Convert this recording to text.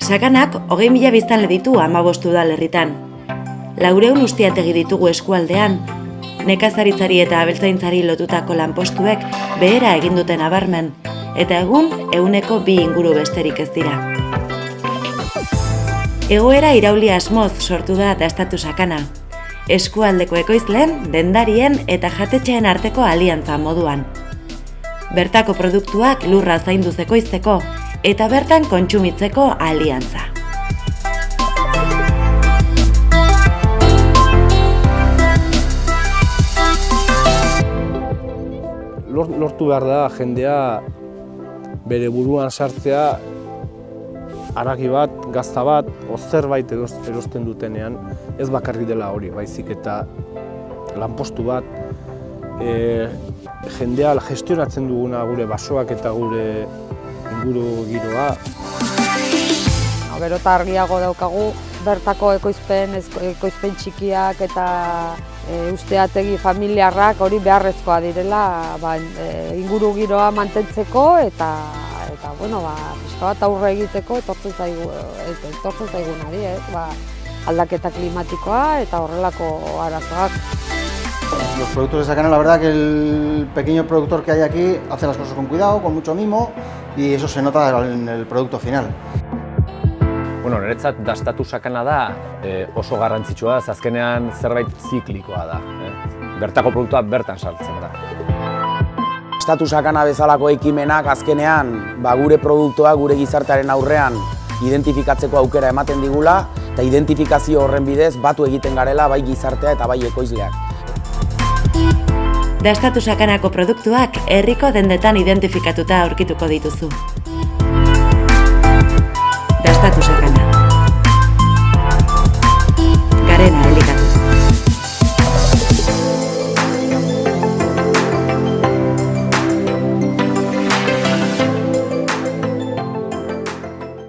Sakanak 20.000 biztanle ditu 15 udalerritan. 400 ustiategi ditugu eskualdean, nekazaritzari eta abeltzaintzari lotutako lanpostuek behera egin duten nabarmen, eta egun 2% inguru besterik ez dira. Egoera irauli asmoz sortu da Dastatu Sakana, eskualdeko ekoizleen, dendarien eta jatetxeen arteko aliantza moduan. Bertako produktuak lurra zainduz ekoizteko eta bertan kontsumitzeko aliantza. Lortu behar da jendea bere buruan sartzea haragi bat, gazta bat, zerbait erosten dutenean, ez bakarrik dela hori, baizik eta lanpostu bat, jendea gestionatzen duguna gure basoak eta gure inguru giroa. Gero eta argiago daukagu, bertako ekoizpen txikiak eta usteategi familiarrak hori beharrezkoa direla inguru giroa mantentzeko eta pixka bat aurre egiteko etortzen zaigunari, aldaketa klimatikoa eta horrelako arazoak. Los productos de Sakana, la verdad que el pequeño productor que hay aquí hace las cosas con cuidado, con mucho mimo y eso se nota en el producto final. Bueno, niretzat Dastatu Sakana da oso garrantzitsua, azkenean zerbait ziklikoa da. Bertako produktua bertan sartzen da. Dastatu Sakana bezalako ekimenak azkenean gure produktua gure gizartearen aurrean identifikatzeko aukera ematen digula eta identifikazio horren bidez batu egiten garela bai gizartea eta bai ekoizleak. Dastatu Sakanako produktuak herriko dendetan identifikatuta aurkituko dituzu.